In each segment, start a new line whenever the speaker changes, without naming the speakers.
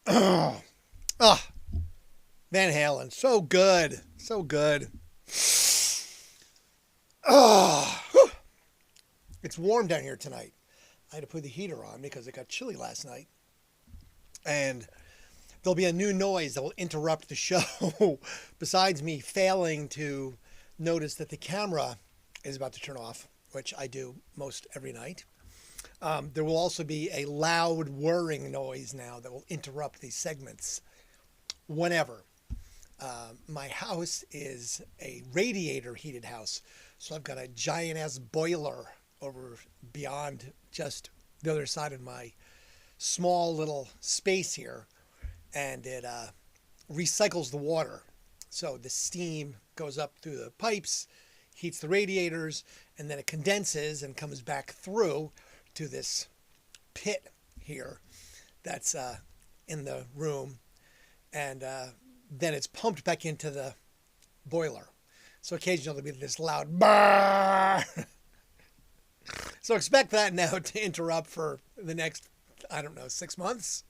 Oh, Van Halen, so good, so good. Oh, it's warm down here tonight. I had to put the heater on because it got chilly last night, and there'll be a new noise that will interrupt the show. Besides me failing to notice that the camera is about to turn off, which I do most every night. There will also be a loud whirring noise now that will interrupt these segments whenever. My house is a radiator heated house, so I've got a giant ass boiler over beyond just the other side of my small little space here, and it recycles the water. So the steam goes up through the pipes, heats the radiators, and then it condenses and comes back through to this pit here that's in the room, and then it's pumped back into the boiler. So occasionally there'll be this loud brrr. So expect that now to interrupt for the next, I don't know, 6 months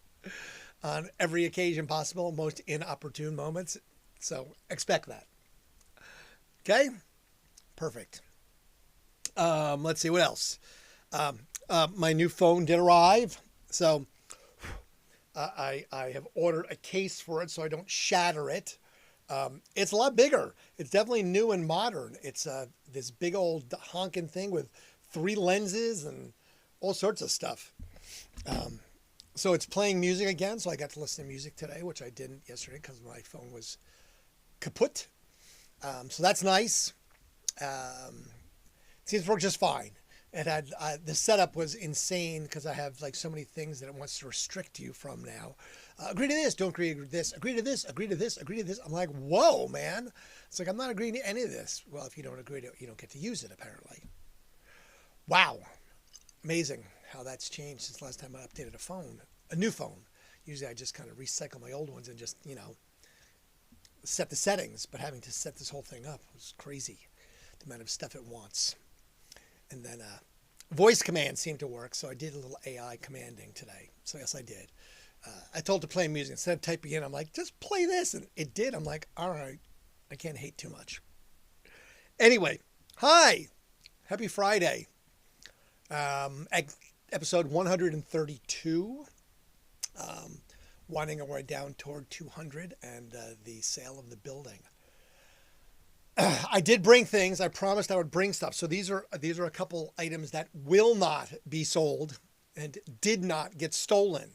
on every occasion possible, most inopportune moments. So expect that. Okay? Perfect. Let's see what else. My new phone did arrive. So I have ordered a case for it so I don't shatter it. It's a lot bigger. It's definitely new and modern. It's this big old honking thing with 3 lenses and all sorts of stuff. So it's playing music again. So I got to listen to music today, which I didn't yesterday because my phone was kaput. So that's nice. Seems to work just fine. It had the setup was insane because I have like so many things that it wants to restrict you from now. Agree to this, don't agree to this, agree to this, agree to this, agree to this. I'm like, whoa, man! It's like I'm not agreeing to any of this. Well, if you don't agree to it, you don't get to use it. Apparently, wow, amazing how that's changed since last time I updated a new phone. Usually, I just kind of recycle my old ones and just set the settings. But having to set this whole thing up was crazy. The amount of stuff it wants. And then voice commands seemed to work, so I did a little AI commanding today. So yes, I did. I told it to play music. Instead of typing in, I'm like, just play this. And it did. I'm like, all right, I can't hate too much. Anyway, hi. Happy Friday. Episode 132. Winding our way down toward 200 and the sale of the building. I did bring things. I promised I would bring stuff. So these are a couple items that will not be sold and did not get stolen.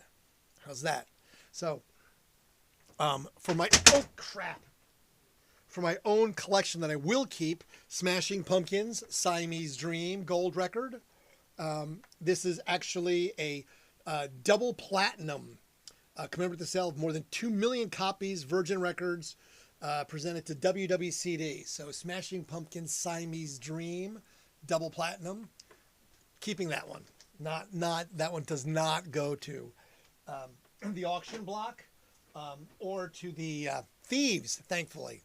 How's that? So, for my for my own collection that I will keep, Smashing Pumpkins, Siamese Dream Gold record. This is actually a double platinum, commemorative the sale of more than 2 million copies. Virgin Records. Presented to WWCD. So Smashing Pumpkins, Siamese Dream, double platinum. Keeping that one. Not that one does not go to the auction block or to the thieves, thankfully.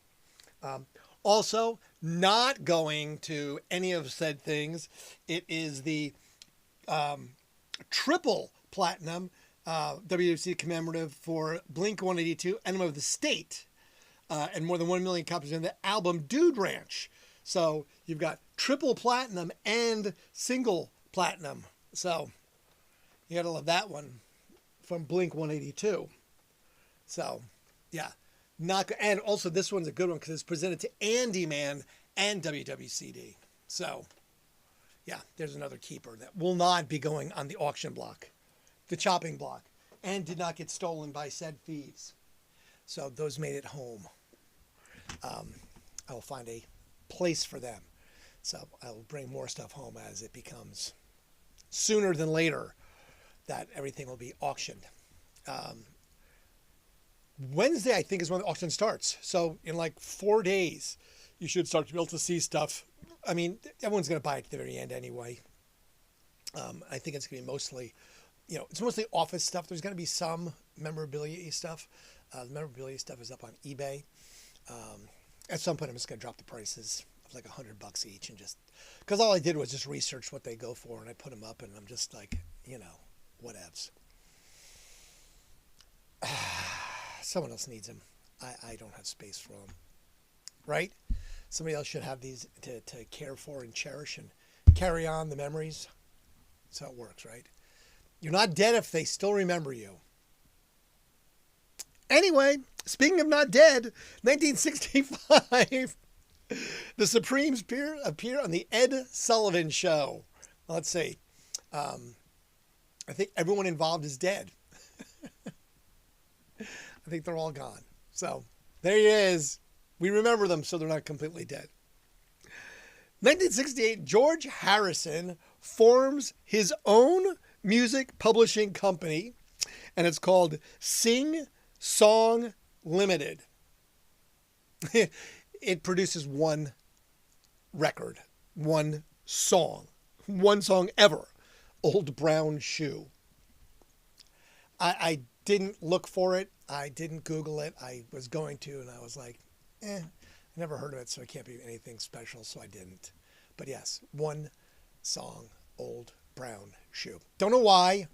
Also, not going to any of said things. It is the triple platinum WWCD commemorative for Blink 182, Enema of the State. And more than 1 million copies in the album Dude Ranch. So you've got triple platinum and single platinum. So you got to love that one from Blink 182. So yeah, and also this one's a good one because it's presented to Andy Man and WWCD. So yeah, there's another keeper that will not be going on the auction block, the chopping block, and did not get stolen by said thieves. So those made it home. I will find a place for them. So I will bring more stuff home as it becomes sooner than later that everything will be auctioned. Wednesday, I think, is when the auction starts. So in like 4 days, you should start to be able to see stuff. I mean, everyone's going to buy it at the very end anyway. I think it's going to be mostly, it's mostly office stuff. There's going to be some memorabilia stuff. The memorabilia stuff is up on eBay. At some point, I'm just going to drop the prices of like $100 each and just because all I did was just research what they go for and I put them up and I'm just like, whatevs. Someone else needs them. I don't have space for them. Right? Somebody else should have these to care for and cherish and carry on the memories. That's how it works, right? You're not dead if they still remember you. Anyway, speaking of not dead, 1965, the Supremes appear on the Ed Sullivan Show. Let's see. I think everyone involved is dead. I think they're all gone. So there he is. We remember them so they're not completely dead. 1968, George Harrison forms his own music publishing company, and it's called Sing Song Limited. It produces one record, one song ever, Old Brown Shoe. I didn't look for it. I didn't Google it. I was going to, and I was like, I never heard of it, so it can't be anything special, so I didn't. But yes, one song, Old Brown Shoe. Don't know why.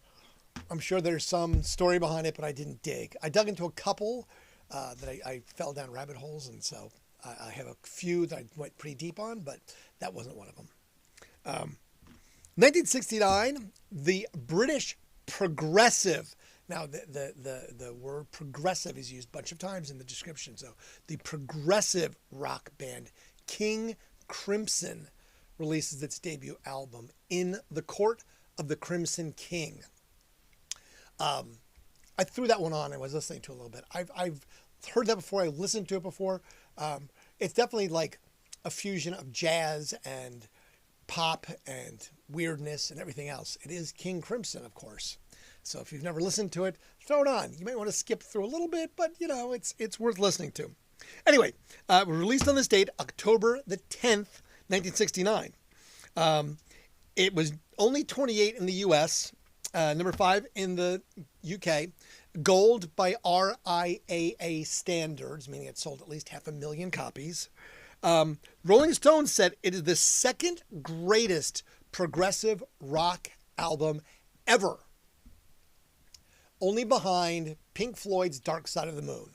I'm sure there's some story behind it, but I didn't dig. I dug into a couple that I fell down rabbit holes, and so I have a few that I went pretty deep on, but that wasn't one of them. 1969, the British progressive. Now, the word progressive is used a bunch of times in the description. So the progressive rock band King Crimson releases its debut album, In the Court of the Crimson King. I threw that one on. I was listening to it a little bit. I've heard that before. I listened to it before. It's definitely like a fusion of jazz and pop and weirdness and everything else. It is King Crimson, of course. So if you've never listened to it, throw it on. You might want to skip through a little bit, but it's worth listening to. Anyway, released on this date, October the 10th, 1969. It was only 28 in the U.S., number 5 in the UK, gold by RIAA standards, meaning it sold at least 500,000 copies. Rolling Stone said it is the second greatest progressive rock album ever, only behind Pink Floyd's Dark Side of the Moon.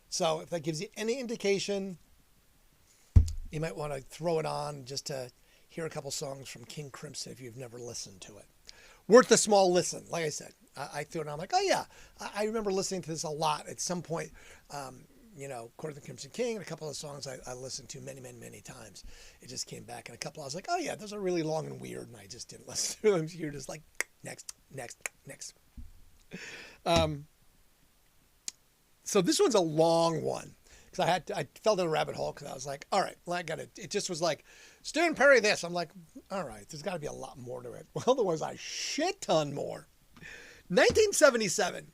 So if that gives you any indication, you might want to throw it on just to hear a couple songs from King Crimson if you've never listened to it. Worth a small listen. Like I said, I threw it on. I'm like, oh yeah, I remember listening to this a lot at some point. Court of the Crimson King, and a couple of songs I listened to many, many, many times. It just came back, and a couple I was like, oh yeah, those are really long and weird, and I just didn't listen to them. You're just like, next. So this one's a long one because I fell down a rabbit hole because I was like, all right, well, it just was like, Stu and Perry this. I'm like, all right, there's got to be a lot more to it. Well, there was a shit ton more. 1977,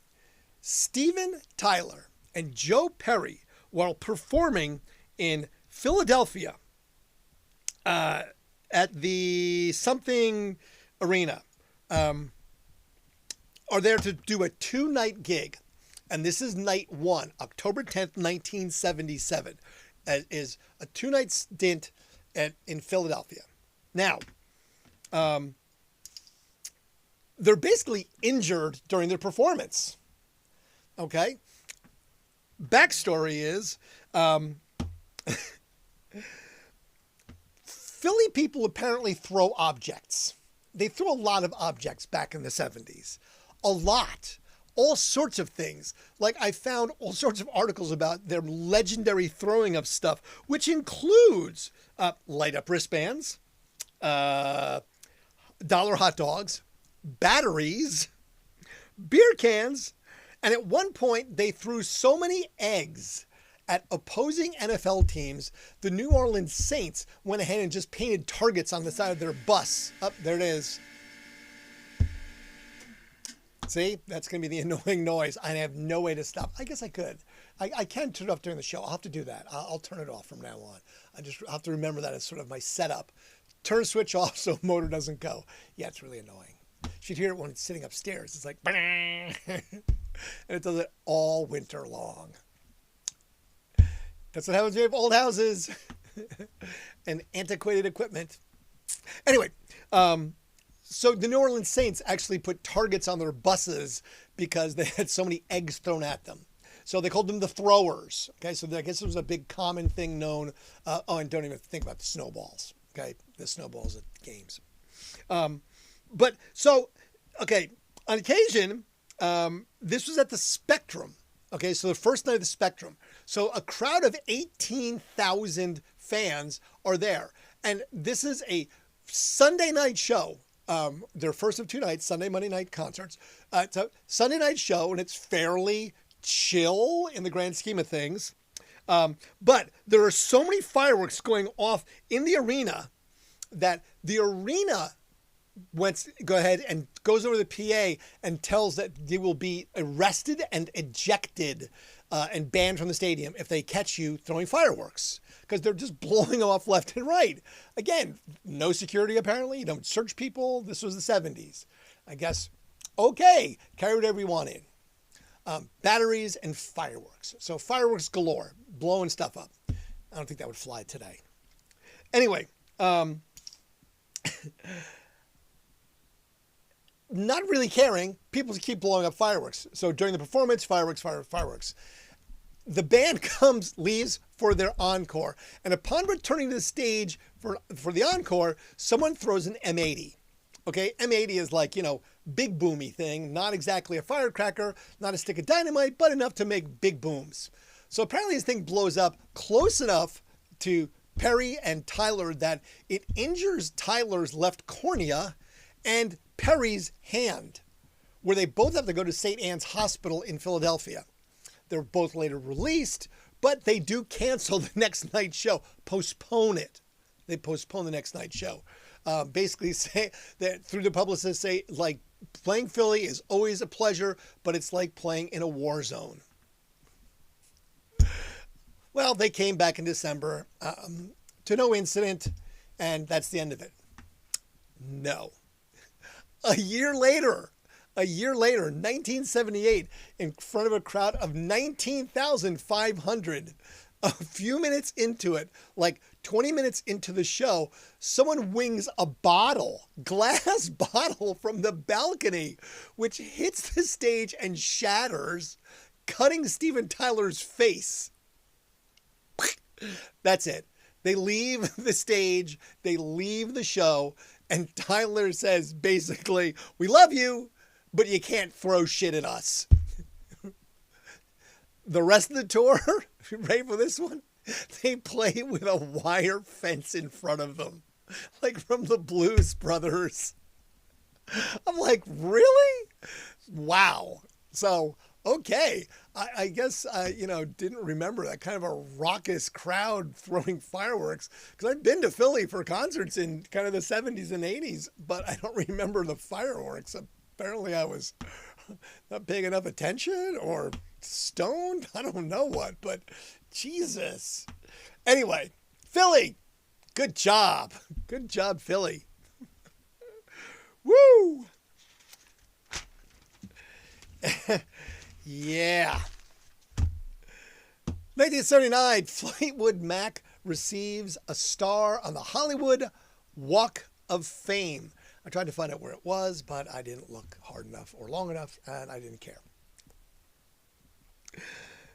Steven Tyler and Joe Perry, while performing in Philadelphia at the something arena, are there to do a 2-night gig. And this is night 1, October 10th, 1977. Is a 2-night stint in Philadelphia. Now, they're basically injured during their performance. Okay? Backstory is, Philly people apparently throw objects. They threw a lot of objects back in the 70s. A lot. All sorts of things. Like I found all sorts of articles about their legendary throwing of stuff, which includes light up wristbands, dollar hot dogs, batteries, beer cans, and at one point they threw so many eggs at opposing NFL teams, the New Orleans Saints went ahead and just painted targets on the side of their bus. Up there it is. See, that's going to be the annoying noise. I have no way to stop. I guess I could. I can turn it off during the show. I'll have to do that. I'll turn it off from now on. I just have to remember that as sort of my setup. Turn switch off so motor doesn't go. Yeah, it's really annoying. You should hear it when it's sitting upstairs. It's like, and it does it all winter long. That's what happens when you have old houses and antiquated equipment. Anyway, so the New Orleans Saints actually put targets on their buses because they had so many eggs thrown at them. So they called them the throwers. Okay, so I guess it was a big common thing known. And don't even think about the snowballs. Okay, the snowballs at games. But so, okay, on occasion, this was at the Spectrum. Okay, so the first night of the Spectrum. So a crowd of 18,000 fans are there. And this is a Sunday night show. Their first of two nights, Sunday, Monday night concerts. It's a Sunday night show, and it's fairly chill in the grand scheme of things. But there are so many fireworks going off in the arena that the arena go ahead and goes over to the PA and tells that they will be arrested and ejected and banned from the stadium if they catch you throwing fireworks, because they're just blowing them off left and right. Again, no security apparently. You don't search people. This was the 70s. I guess, okay, carry whatever you want in. Batteries and fireworks. So fireworks galore, blowing stuff up. I don't think that would fly today. Anyway, not really caring, people keep blowing up fireworks. So during the performance, fireworks. The band leaves for their encore. And upon returning to the stage for the encore, someone throws an M80. Okay, M80 is like, big boomy thing. Not exactly a firecracker, not a stick of dynamite, but enough to make big booms. So apparently this thing blows up close enough to Perry and Tyler that it injures Tyler's left cornea and Perry's hand, where they both have to go to St. Anne's Hospital in Philadelphia. They're both later released, but they do cancel the next night show, postpone it. They postpone the next night show. Basically say that through the publicist say, like, playing Philly is always a pleasure, but it's like playing in a war zone. Well, they came back in December to no incident, and that's the end of it. No. A year later, 1978, in front of a crowd of 19,500, a few minutes into it, like 20 minutes into the show, someone wings a glass bottle from the balcony, which hits the stage and shatters, cutting Steven Tyler's face. That's it. They leave the stage, they leave the show, and Tyler says, basically, we love you, but you can't throw shit at us. The rest of the tour, ready for this one? They play with a wire fence in front of them, like from the Blues Brothers. I'm like, really? Wow. So, okay. I guess I, didn't remember that kind of a raucous crowd throwing fireworks, because I've been to Philly for concerts in kind of the 70s and 80s, but I don't remember the fireworks. Apparently I was not paying enough attention or stoned. I don't know what, but Jesus. Anyway, Philly, good job. Good job, Philly. Woo! Yeah. 1979, Fleetwood Mac receives a star on the Hollywood Walk of Fame. I tried to find out where it was, but I didn't look hard enough or long enough, and I didn't care.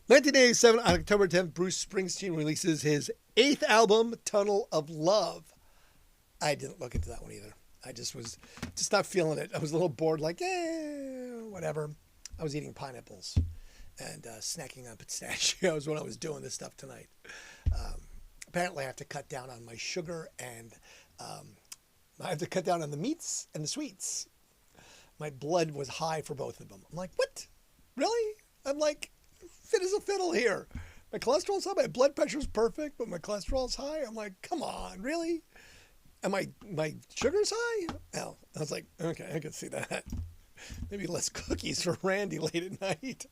1987, on October 10th, Bruce Springsteen releases his 8th album, Tunnel of Love. I didn't look into that one either. I was not feeling it. I was a little bored, like, whatever. I was eating pineapples and snacking on pistachios when I was doing this stuff tonight. Apparently, I have to cut down on my sugar, and I have to cut down on the meats and the sweets. My blood was high for both of them. I'm like, what? Really? I'm like, fit as a fiddle here. My cholesterol's high. My blood pressure's perfect, but my cholesterol's high. I'm like, come on, really? And my sugar's high? Oh, I was like, okay, I can see that. Maybe less cookies for Randy late at night.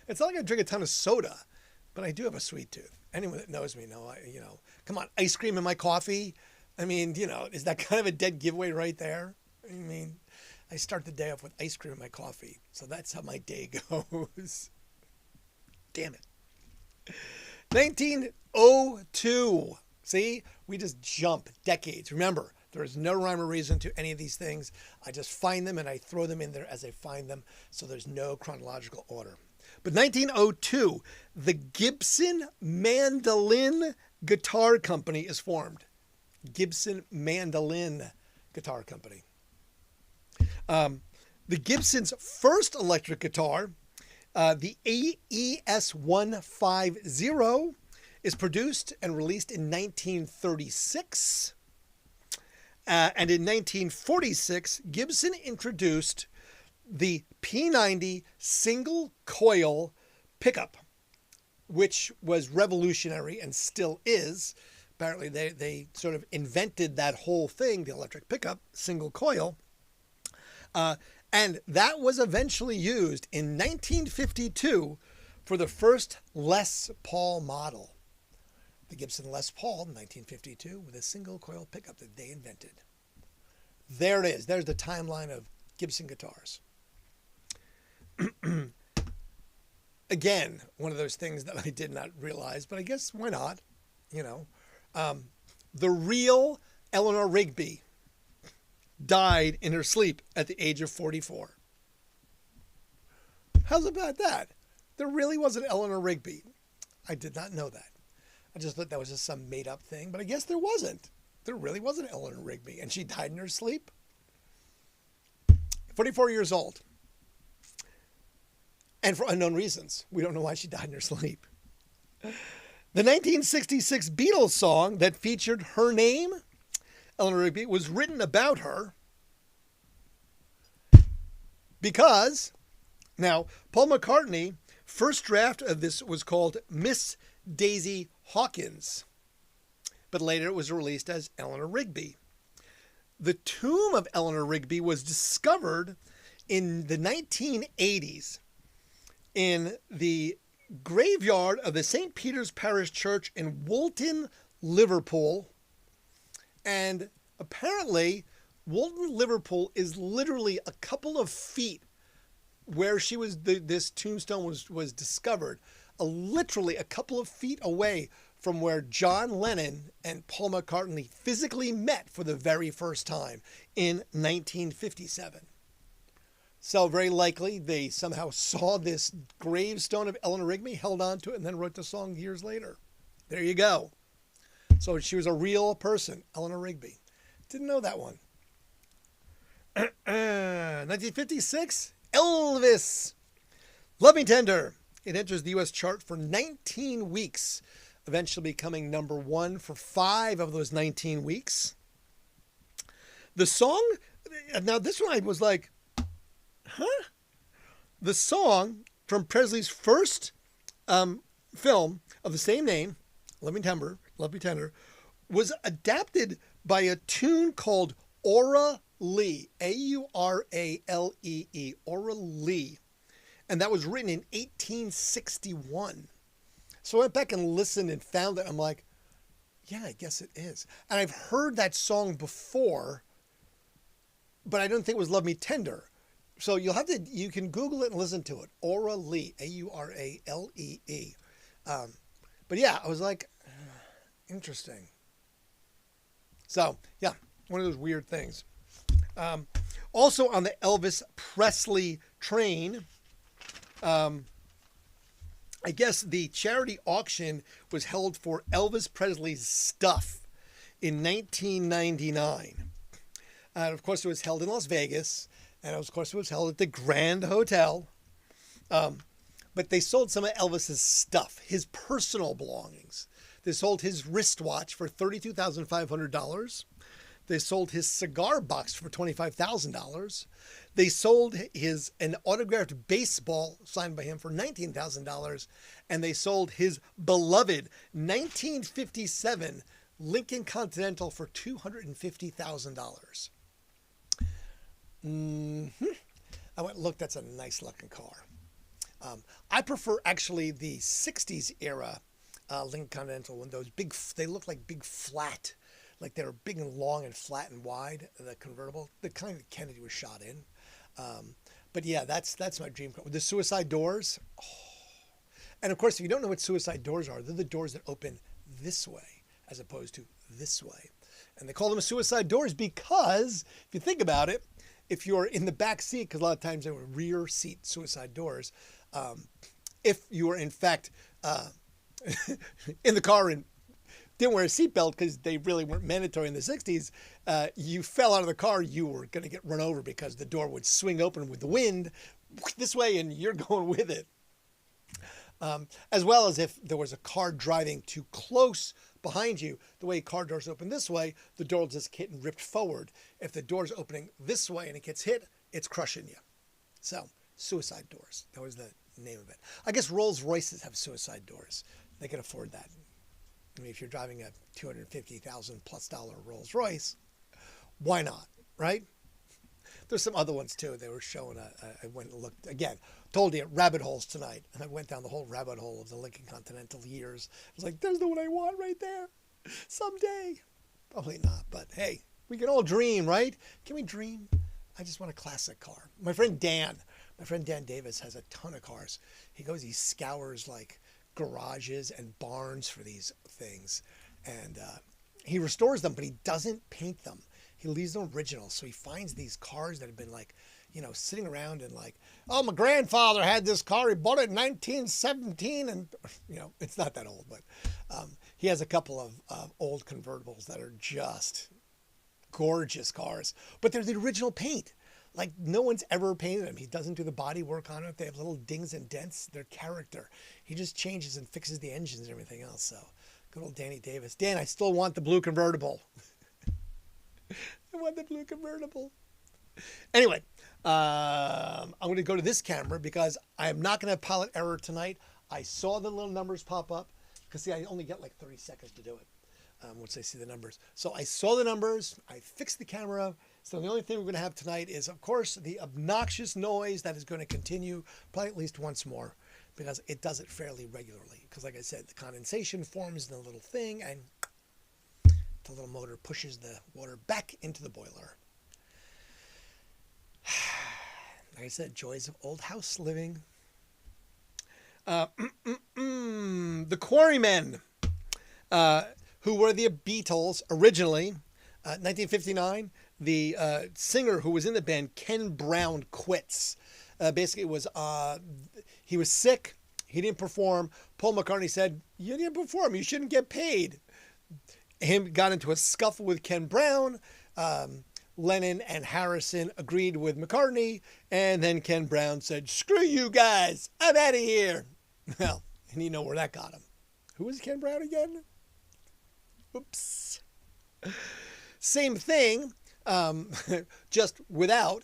It's not like I drink a ton of soda, but I do have a sweet tooth. Anyone that knows me know, come on, ice cream in my coffee. I mean, is that kind of a dead giveaway right there? I mean, I start the day off with ice cream in my coffee. So that's how my day goes. Damn it. 1902. See, we just jump decades. Remember, There is no rhyme or reason to any of these things. I just find them and I throw them in there as I find them, so there's no chronological order. But 1902, the Gibson Mandolin Guitar Company is formed. Gibson Mandolin Guitar Company. The Gibson's first electric guitar, the AES-150, is produced and released in 1936. And in 1946, Gibson introduced the P90 single coil pickup, which was revolutionary and still is. Apparently, they sort of invented that whole thing, the electric pickup, single coil. And that was eventually used in 1952 for the first Les Paul model. The Gibson Les Paul in 1952 with a single coil pickup that they invented. There it is. There's the timeline of Gibson guitars. Again, one of those things that I did not realize, but I guess why not? You know, the real Eleanor Rigby died in her sleep at the age of 44. How's about that? There really was an Eleanor Rigby. I did not know that. I just thought that was just some made up thing, but I guess there wasn't. There really was an Eleanor Rigby, and she died in her sleep. 44 years old. And for unknown reasons. We don't know why she died in her sleep. The 1966 Beatles song that featured her name, Eleanor Rigby, was written about her because, now, Paul McCartney, first draft of this was called Miss Daisy Hawkins, but later it was released as Eleanor Rigby. The tomb of Eleanor Rigby was discovered in the 1980s in the graveyard of the St. Peter's Parish Church in Woolton, Liverpool. And apparently, Woolton, Liverpool is literally a couple of feet where she was. This tombstone was discovered, literally a couple of feet away from where John Lennon and Paul McCartney physically met for the very first time in 1957. So very likely they somehow saw this gravestone of Eleanor Rigby, held on to it, and then wrote the song years later. There you go. So she was a real person, Eleanor Rigby. Didn't know that one. 1956, Elvis. Love Me Tender. It enters the U.S. chart for 19 weeks, eventually becoming number one for 5 of those 19 weeks. The song, now this one I was like, huh? The song from Presley's first film of the same name, Love Me Tender, was adapted by a tune called Aura Lee, A-U-R-A-L-E-E, Aura Lee. And that was written in 1861. So I went back and listened and found it. I'm like, yeah, I guess it is. And I've heard that song before, but I don't think it was Love Me Tender. So you can Google it and listen to it. Aura Lee, A-U-R-A-L-E-E. But yeah, I was like, interesting. So yeah, one of those weird things. Also on the Elvis Presley train, I guess the charity auction was held for Elvis Presley's stuff in 1999. And of course, it was held in Las Vegas. And of course, it was held at the Grand Hotel. But they sold some of Elvis's stuff, his personal belongings. They sold his wristwatch for $32,500. They sold his cigar box for $25,000. They sold an autographed baseball signed by him for $19,000. And they sold his beloved 1957 Lincoln Continental for $250,000. I went, look, that's a nice looking car. I prefer actually the 60s era Lincoln Continental, when those big, they look like big flat, like they were big and long and flat and wide, the convertible, the kind that Kennedy was shot in. But yeah, that's my dream car. With the suicide doors. Oh. And of course, if you don't know what suicide doors are, they're the doors that open this way as opposed to this way. And they call them suicide doors because if you think about it, if you're in the back seat, because a lot of times they were rear seat suicide doors, if you were in fact in the car and didn't wear a seatbelt because they really weren't mandatory in the 60s, you fell out of the car, you were going to get run over because the door would swing open with the wind this way and you're going with it. As well as if there was a car driving too close behind you, the way car doors open this way, the door will just get ripped forward. If the door's opening this way and it gets hit, it's crushing you. So, suicide doors. That was the name of it. I guess Rolls Royces have suicide doors. They can afford that. I mean, if you're driving a $250,000 plus Rolls Royce, why not, right? There's some other ones too. They were showing, I went and looked, again, told you, rabbit holes tonight. And I went down the whole rabbit hole of the Lincoln Continental years. I was like, there's the one I want right there. Someday. Probably not, but hey, we can all dream, right? Can we dream? I just want a classic car. My friend Dan Davis has a ton of cars. He scours like garages and barns for these things. And he restores them, but he doesn't paint them. He leaves them original. So he finds these cars that have been like, sitting around and like, oh, my grandfather had this car. He bought it in 1917. And, it's not that old, but he has a couple of old convertibles that are just gorgeous cars. But they're the original paint. Like no one's ever painted them. He doesn't do the body work on it. They have little dings and dents. They're character. He just changes and fixes the engines and everything else. So good old Danny Davis. Dan, I still want the blue convertible. I want the blue convertible. Anyway, I'm going to go to this camera because I am not going to have pilot error tonight. I saw the little numbers pop up because see, I only get like 30 seconds to do it once I see the numbers. So I saw the numbers. I fixed the camera. So the only thing we're going to have tonight is, of course, the obnoxious noise that is going to continue probably at least once more because it does it fairly regularly. Because like I said, the condensation forms in a little thing and the little motor pushes the water back into the boiler. Like I said, joys of old house living. The Quarrymen, who were the Beatles originally, 1959. The singer who was in the band, Ken Brown, quits. Basically, he was sick. He didn't perform. Paul McCartney said, "You didn't perform. You shouldn't get paid." Him got into a scuffle with Ken Brown. Lennon and Harrison agreed with McCartney, and then Ken Brown said, "Screw you guys, I'm out of here." Well, and you know where that got him. Who was Ken Brown again? Oops. Same thing, just without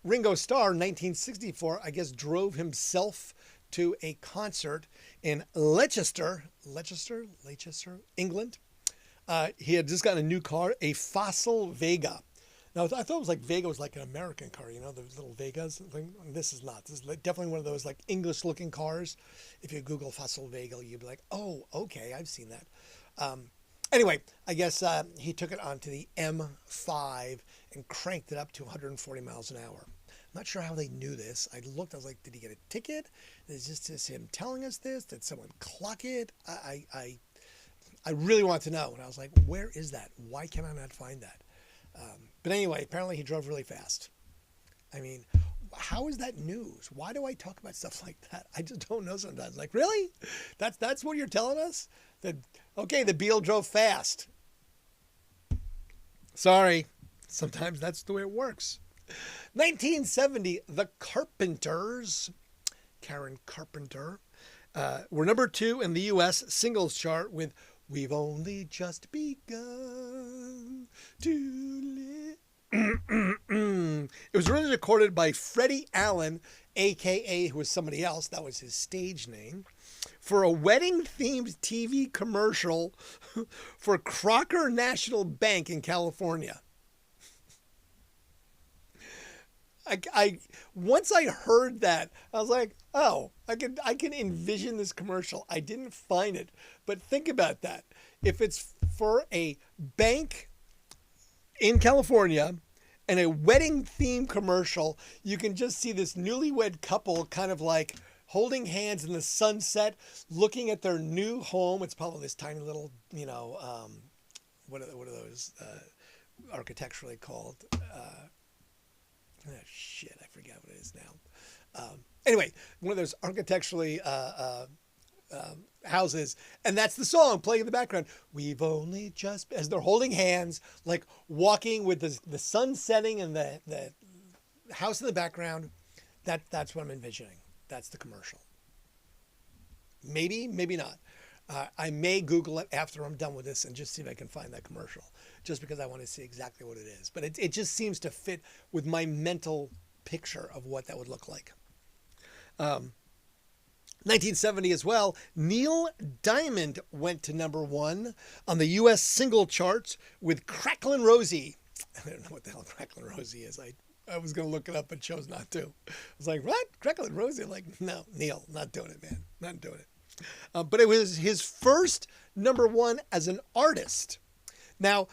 Ringo Starr, 1964, I guess drove himself to a concert in Leicester, England. He had just gotten a new car, a Fossil Vega. Now, I thought it was like Vega was like an American car, the little Vegas. This is not. This is definitely one of those like English-looking cars. If you Google Fossil Vega, you'd be like, oh, okay, I've seen that. Anyway, I guess he took it onto the M5 and cranked it up to 140 miles an hour. I'm not sure how they knew this. I looked, I was like, did he get a ticket? Is this him telling us this? Did someone clock it? I really want to know. And I was like, where is that? Why can I not find that? But anyway, apparently he drove really fast. I mean, how is that news? Why do I talk about stuff like that? I just don't know sometimes. Like, really? That's what you're telling us? That, okay, the Beal drove fast. Sorry. Sometimes that's the way it works. 1970, The Carpenters, Karen Carpenter, were number 2 in the U.S. singles chart with "We've Only Just Begun to Live." It was originally recorded by Freddie Allen, a.k.a. who was somebody else, that was his stage name, for a wedding-themed TV commercial for Crocker National Bank in California. Once I heard that, I was like, oh, I can envision this commercial. I didn't find it, but think about that. If it's for a bank in California and a wedding theme commercial, you can just see this newlywed couple kind of like holding hands in the sunset, looking at their new home. It's probably this tiny little, what are those architecturally called? Shit, I forget what it is now. Anyway, one of those architecturally houses, and that's the song playing in the background. We've only just, as they're holding hands, like walking with the sun setting and the house in the background. That's what I'm envisioning. That's the commercial. Maybe, maybe not. I may Google it after I'm done with this and just see if I can find that commercial, just because I want to see exactly what it is. But it just seems to fit with my mental picture of what that would look like. 1970 as well, Neil Diamond went to number 1 on the U.S. single charts with Cracklin' Rosie. I don't know what the hell Cracklin' Rosie is. I was going to look it up, but chose not to. I was like, what? Cracklin' Rosie? I'm like, no, Neil, not doing it, man. Not doing it. But it was his first number 1 as an artist. Now,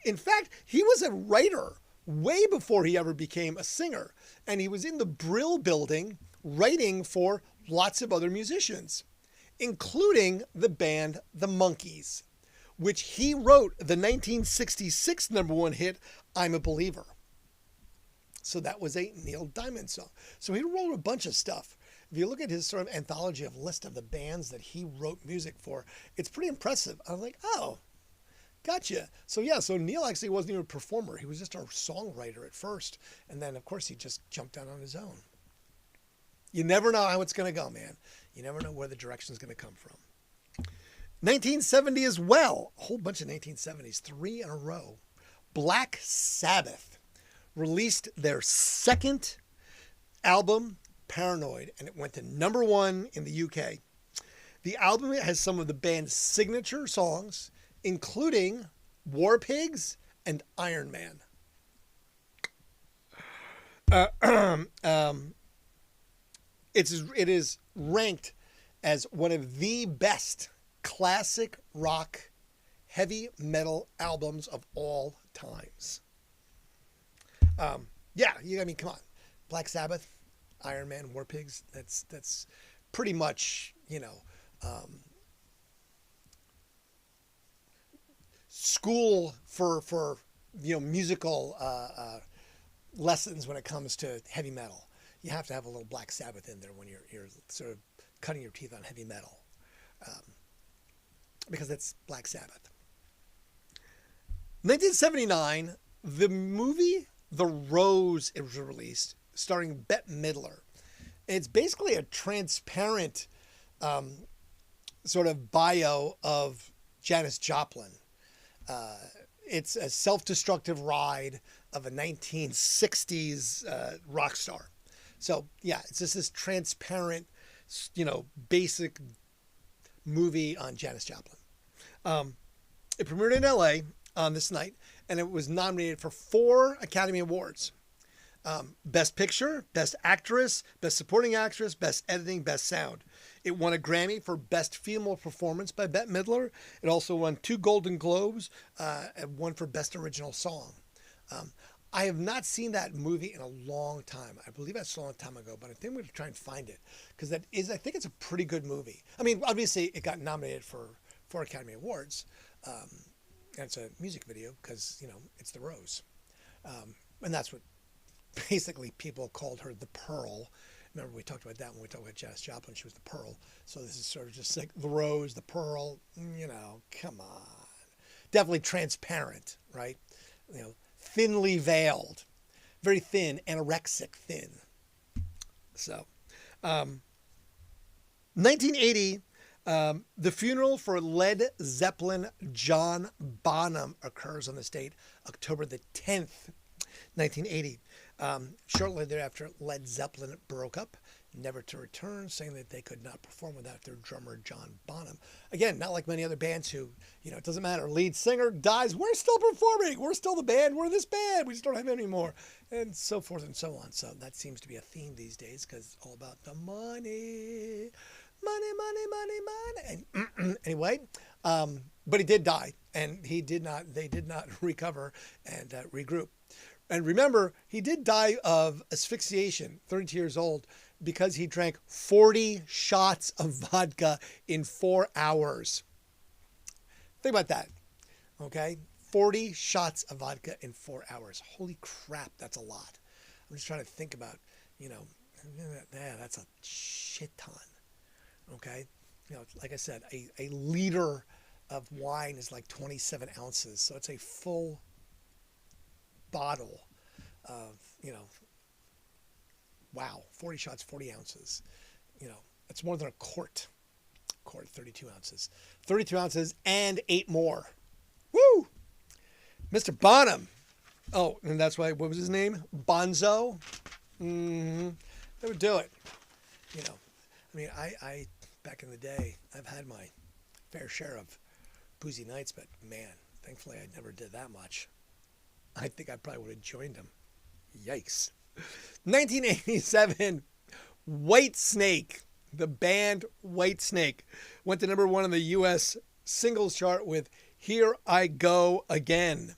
in fact, he was a writer way before he ever became a singer. And he was in the Brill Building writing for lots of other musicians, including the band The Monkees, which he wrote the 1966 number 1 hit, I'm a Believer. So that was a Neil Diamond song. So he wrote a bunch of stuff. If you look at his sort of anthology of list of the bands that he wrote music for, it's pretty impressive. I was like, oh, gotcha. So yeah, so Neil actually wasn't even a performer. He was just a songwriter at first. And then, of course, he just jumped out on his own. You never know how it's going to go, man. You never know where the direction is going to come from. 1970 as well. A whole bunch of 1970s, 3 in a row. Black Sabbath released their second album, Paranoid, and it went to number 1 in the UK. The album has some of the band's signature songs, including War Pigs and Iron Man. It is ranked as one of the best classic rock heavy metal albums of all times. Yeah, I mean, come on. Black Sabbath, Iron Man, War Pigs, that's pretty much, school for musical lessons when it comes to heavy metal. You have to have a little Black Sabbath in there when you're sort of cutting your teeth on heavy metal, because it's Black Sabbath. 1979, the movie The Rose was released, starring Bette Midler. And it's basically a transparent sort of bio of Janis Joplin. It's a self-destructive ride of a 1960s rock star. So, yeah, it's just this transparent, basic movie on Janis Joplin. It premiered in LA on this night, and it was nominated for 4 Academy Awards. Best Picture, Best Actress, Best Supporting Actress, Best Editing, Best Sound. It won a Grammy for Best Female Performance by Bette Midler. It also won 2 Golden Globes, and 1 for Best Original Song. I have not seen that movie in a long time. I believe I saw it a long time ago, but I think I'm going to try and find it, because I think it's a pretty good movie. I mean, obviously it got nominated for 4 Academy Awards, and it's a music video because, it's The Rose. And that's what basically people called her the Pearl. Remember, we talked about that when we talked about Janis Joplin. She was the Pearl. So this is sort of just like the Rose, the Pearl. Come on. Definitely transparent, right? Thinly veiled. Very thin, anorexic thin. So, 1980, the funeral for Led Zeppelin John Bonham occurs on this date, October the 10th, 1980. Shortly thereafter, Led Zeppelin broke up, never to return, saying that they could not perform without their drummer, John Bonham. Again, not like many other bands who, it doesn't matter. Lead singer dies. We're still performing. We're still the band. We're this band. We just don't have it anymore. And so forth and so on. So that seems to be a theme these days, because it's all about the money. Money, money, money, money. And anyway, but he did die, and they did not recover and regroup. And remember, he did die of asphyxiation, 32 years old, because he drank 40 shots of vodka in 4 hours. Think about that. Okay? 40 shots of vodka in 4 hours. Holy crap, that's a lot. I'm just trying to think about, you know, yeah, that's a shit ton. Okay? You know, like I said, a liter of wine is like 27 ounces. So it's a full bottle of, you know, wow, 40 shots, 40 ounces. You know, it's more than a quart. Quart, 32 ounces. 32 ounces and 8 more. Woo! Mr. Bonham. Oh, and that's why, what was his name? Bonzo? Mm-hmm. They would do it. You know, I mean, I back in the day, I've had my fair share of boozy nights, but man, thankfully I never did that much. I think I probably would have joined him. Yikes. 1987, White Snake, the band White Snake, went to number 1 on the U.S. singles chart with Here I Go Again.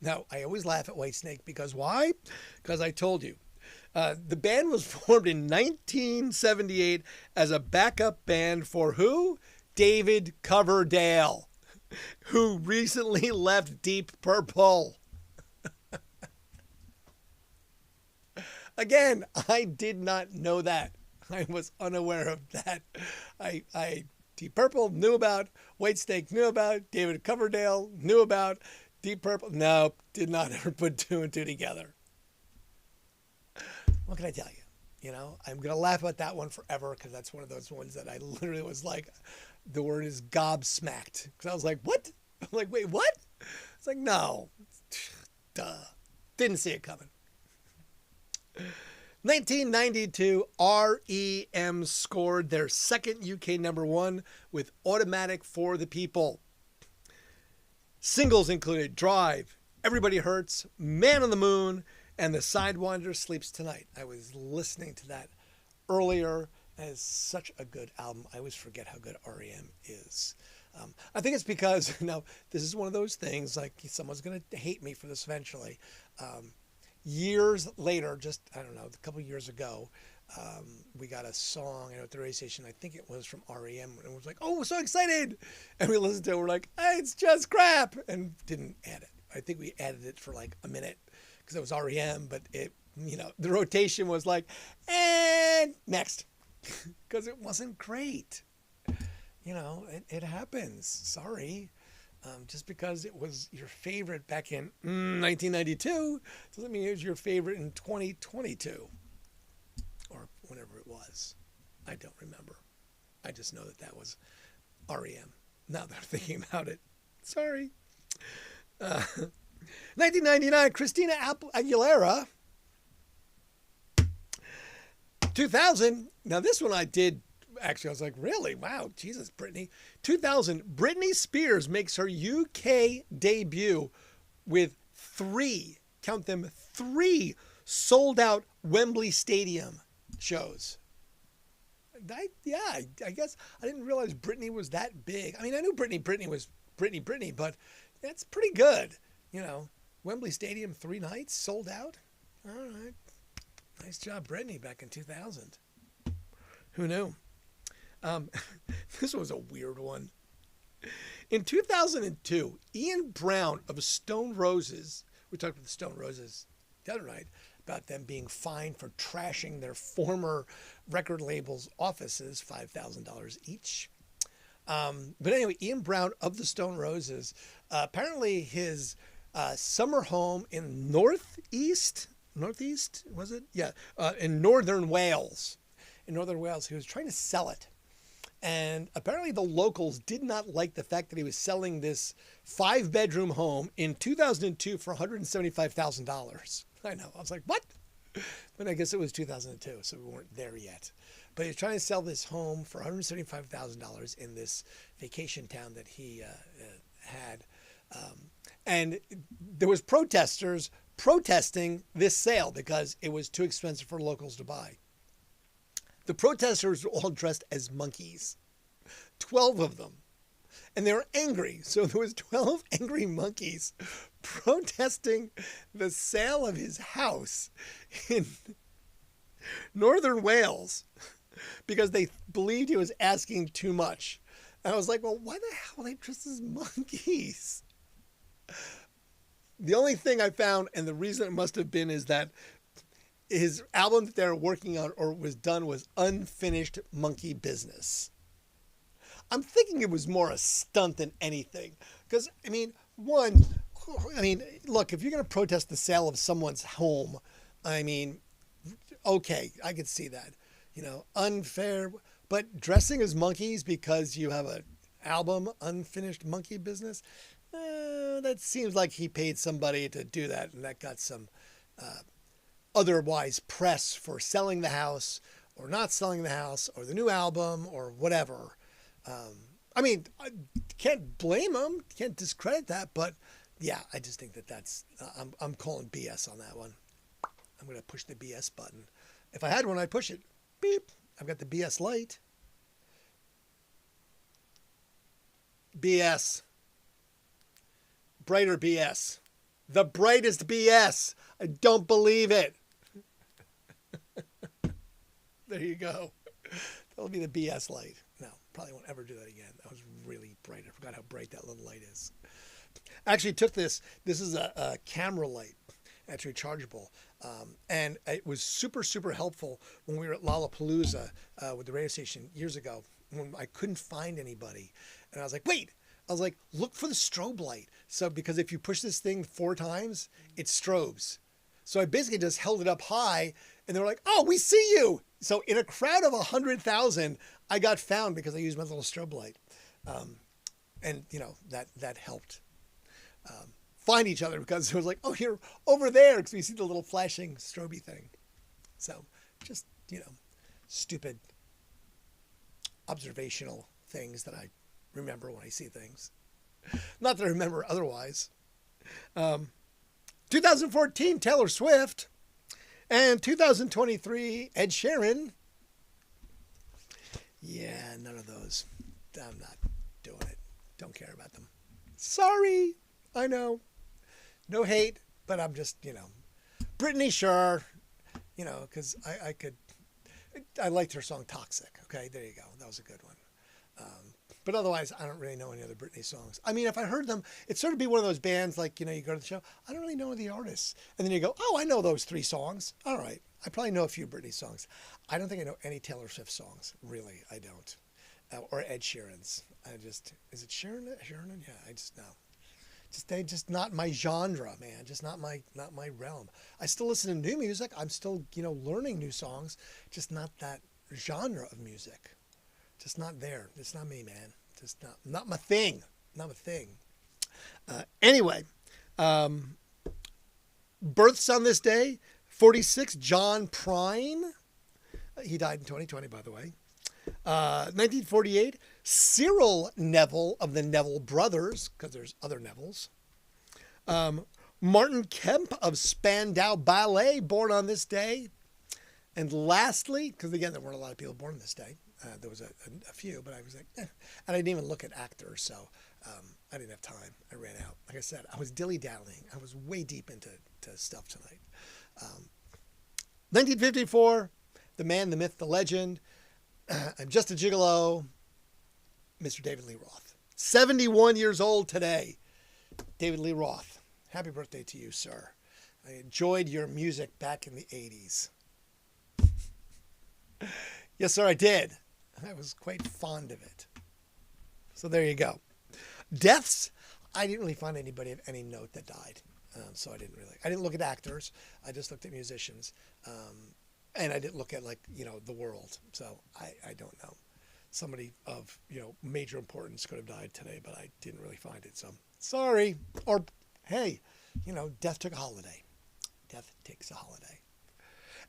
Now, I always laugh at White Snake because why? Because I told you. The band was formed in 1978 as a backup band for who? David Coverdale, who recently left Deep Purple. Again, I did not know that. I was unaware of that. Deep Purple knew about, White Snake knew about, David Coverdale knew about, Deep Purple, no, did not ever put 2 and 2 together. What can I tell you? You know, I'm going to laugh about that one forever because that's one of those ones that I literally was like, the word is gobsmacked. Because I was like, what? I'm like, wait, what? It's like, no. Duh. Didn't see it coming. 1992, REM scored their second UK number 1 with Automatic for the People. Singles included Drive, Everybody Hurts, Man on the Moon, and The Sidewinder Sleeps Tonight. I was listening to that earlier. That is such a good album. I always forget how good REM is. I think it's because, now, this is one of those things, like someone's going to hate me for this eventually. Years later, just, I don't know, a couple years ago, we got a song at the radio station. I think it was from REM. And it was like, oh, we're so excited. And we listened to it. We're like, hey, it's just crap. And didn't add it. I think we added it for like a minute because it was REM. But it, you know, the rotation was like, and next. Because it wasn't great. You know, it happens. Sorry. Just because it was your favorite back in 1992 doesn't mean it was your favorite in 2022 or whenever it was. I don't remember. I just know that was REM. Now that I'm thinking about it. Sorry. 1999, Christina Aguilera. 2000. Now this one I did. Actually, I was like, really? Wow, Jesus, Britney. 2000, Britney Spears makes her UK debut with 3, count them, 3 sold-out Wembley Stadium shows. I guess I didn't realize Britney was that big. I mean, I knew Britney was Britney, but that's pretty good. You know, Wembley Stadium, 3 nights, sold out. All right. Nice job, Britney, back in 2000. Who knew? This was a weird one. In 2002, Ian Brown of Stone Roses, we talked about the Stone Roses the other night, about them being fined for trashing their former record label's offices, $5,000 each. But anyway, Ian Brown of the Stone Roses, apparently his summer home in Northeast, was it? Yeah, in Northern Wales. In Northern Wales, he was trying to sell it. And apparently the locals did not like the fact that he was selling this 5-bedroom home in 2002 for $175,000. I know. I was like, what? But I guess it was 2002, so we weren't there yet. But he was trying to sell this home for $175,000 in this vacation town that he had. And there was protesters protesting this sale because it was too expensive for locals to buy. The protesters were all dressed as monkeys, 12 of them, and they were angry. So there was 12 angry monkeys protesting the sale of his house in Northern Wales because they believed he was asking too much. And I was like, well, why the hell are they dressed as monkeys? The only thing I found, and the reason it must have been, is that his album that they were working on or was done was Unfinished Monkey Business. I'm thinking it was more a stunt than anything. Because, I mean, one, I mean, look, if you're going to protest the sale of someone's home, I mean, okay, I could see that. You know, unfair. But dressing as monkeys because you have an album, Unfinished Monkey Business, that seems like he paid somebody to do that, and that got some otherwise press for selling the house or not selling the house or the new album or whatever. I mean, I can't blame him, can't discredit that, but yeah, I just think that that's I'm calling BS on that one. I'm going to push the BS button. If I had one, I'd push it. Beep. I've got the BS light. BS. Brighter BS. The brightest BS. I don't believe it. There you go. That'll be the BS light. No, probably won't ever do that again. That was really bright. I forgot how bright that little light is. I actually took this. This is a camera light. It's rechargeable. And it was super, super helpful when we were at Lollapalooza with the radio station years ago when I couldn't find anybody. And I was like, wait. I was like, look for the strobe light. So because if you push this thing 4 times, it strobes. So I basically just held it up high and they were like, oh, we see you. So in a crowd of 100,000, I got found because I used my little strobe light. And, you know, that helped find each other because it was like, oh, you're over there because we see the little flashing strobe thing. So just, you know, stupid observational things that I remember when I see things. Not that I remember otherwise. 2014, Taylor Swift. And 2023, Ed Sheeran. Yeah, none of those. I'm not doing it. Don't care about them. Sorry. I know. No hate, but I'm just, you know. Britney, sure. You know, because I liked her song Toxic. Okay, there you go. That was a good one. But otherwise, I don't really know any other Britney songs. I mean, if I heard them, it'd sort of be one of those bands like, you know, you go to the show, I don't really know the artists. And then you go, oh, I know those 3 songs. All right. I probably know a few Britney songs. I don't think I know any Taylor Swift songs. Really, I don't. Or Ed Sheeran's. Is it Sheeran? Yeah, I just know. They just not my genre, man. Just not my realm. I still listen to new music. I'm still, you know, learning new songs. Just not that genre of music. Just not there. It's not me, man. Just not my thing. Not my thing. Anyway, births on this day, 46, John Prine. He died in 2020, by the way. 1948, Cyril Neville of the Neville Brothers, because there's other Nevilles. Martin Kemp of Spandau Ballet, born on this day. And lastly, because again, there weren't a lot of people born on this day. There was a few, but I was like, And I didn't even look at actors, so I didn't have time. I ran out. Like I said, I was dilly-dallying. I was way deep into stuff tonight. 1954, the man, the myth, the legend. I'm just a gigolo, Mr. David Lee Roth. 71 years old today. David Lee Roth, happy birthday to you, sir. I enjoyed your music back in the 80s. Yes, sir, I did. I was quite fond of it. So there you go. Deaths, I didn't really find anybody of any note that died. So I didn't look at actors. I just looked at musicians. And I didn't look at, like, you know, the world. So I don't know. Somebody of, you know, major importance could have died today, but I didn't really find it. So sorry. Or, hey, you know, death took a holiday. Death takes a holiday.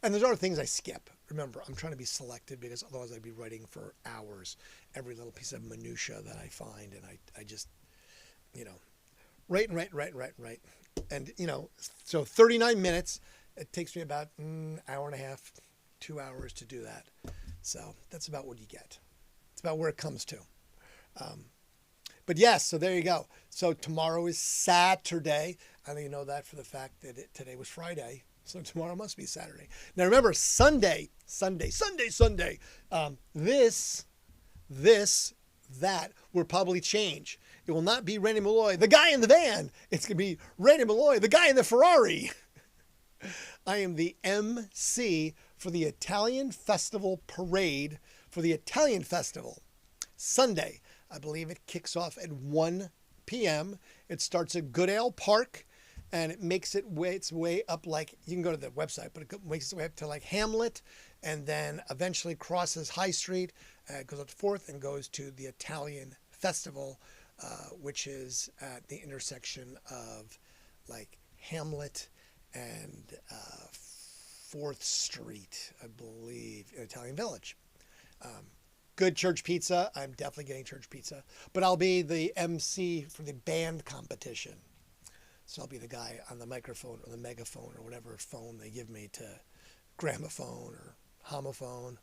And there's other things I skip. Remember, I'm trying to be selective because otherwise I'd be writing for hours every little piece of minutia that I find. And I just, you know, write. And, you know, so 39 minutes. It takes me about an hour and a half, 2 hours to do that. So that's about what you get. It's about where it comes to. But yes, so there you go. So tomorrow is Saturday. I think you know that for the fact that today was Friday. So tomorrow must be Saturday. Now remember, Sunday. This that will probably change. It will not be Randy Malloy, the guy in the van. It's going to be Randy Malloy, the guy in the Ferrari. I am the MC for the Italian Festival Parade for the Italian Festival. Sunday, I believe it kicks off at 1 p.m. It starts at Goodale Park, and it makes its way up, like, you can go to the website, but it makes its way up to like Hamlet, and then eventually crosses High Street, goes up to 4th and goes to the Italian Festival, which is at the intersection of like Hamlet and 4th Street, I believe, in Italian Village. Good church pizza. I'm definitely getting church pizza. But I'll be the MC for the band competition. So I'll be the guy on the microphone or the megaphone or whatever phone they give me to gramophone or homophone.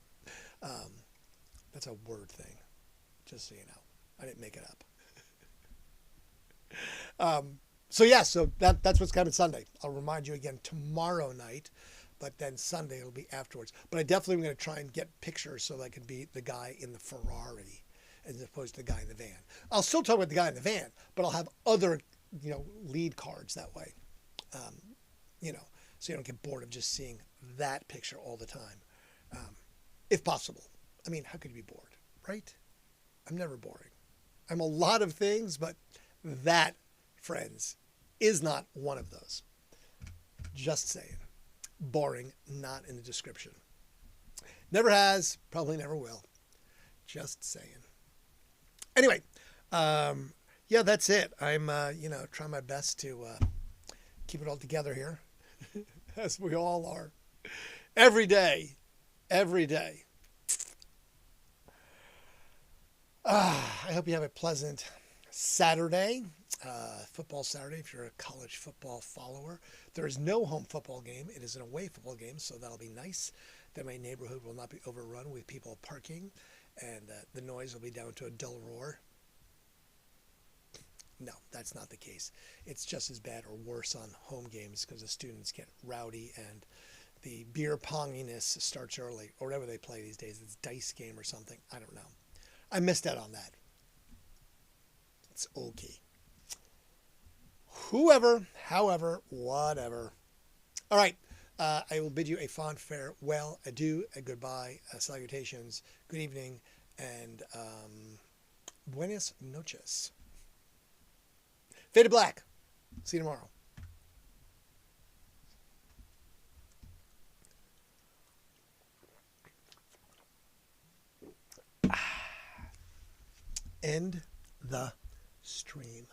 That's a word thing, just so you know. I didn't make it up. So that's what's coming Sunday. I'll remind you again tomorrow night, but then Sunday it'll be afterwards. But I definitely am going to try and get pictures so that I can be the guy in the Ferrari as opposed to the guy in the van. I'll still talk about the guy in the van, but I'll have other, lead cards that way, so you don't get bored of just seeing that picture all the time, if possible. I mean, how could you be bored, right? I'm never boring. I'm a lot of things, but that, friends, is not one of those. Just saying. Boring, not in the description. Never has, probably never will. Just saying. Anyway, that's it. I'm, trying my best to keep it all together here, as we all are. Every day. I hope you have a pleasant Saturday, football Saturday, if you're a college football follower. There is no home football game. It is an away football game, so that'll be nice. Then my neighborhood will not be overrun with people parking, and the noise will be down to a dull roar. No, that's not the case. It's just as bad or worse on home games because the students get rowdy and the beer ponginess starts early, or whatever they play these days. It's dice game or something. I don't know. I missed out on that. It's okay. Whoever, however, whatever. All right. I will bid you a fond farewell, adieu, a goodbye, salutations, good evening, and buenas noches. Fade to black. See you tomorrow. End the stream.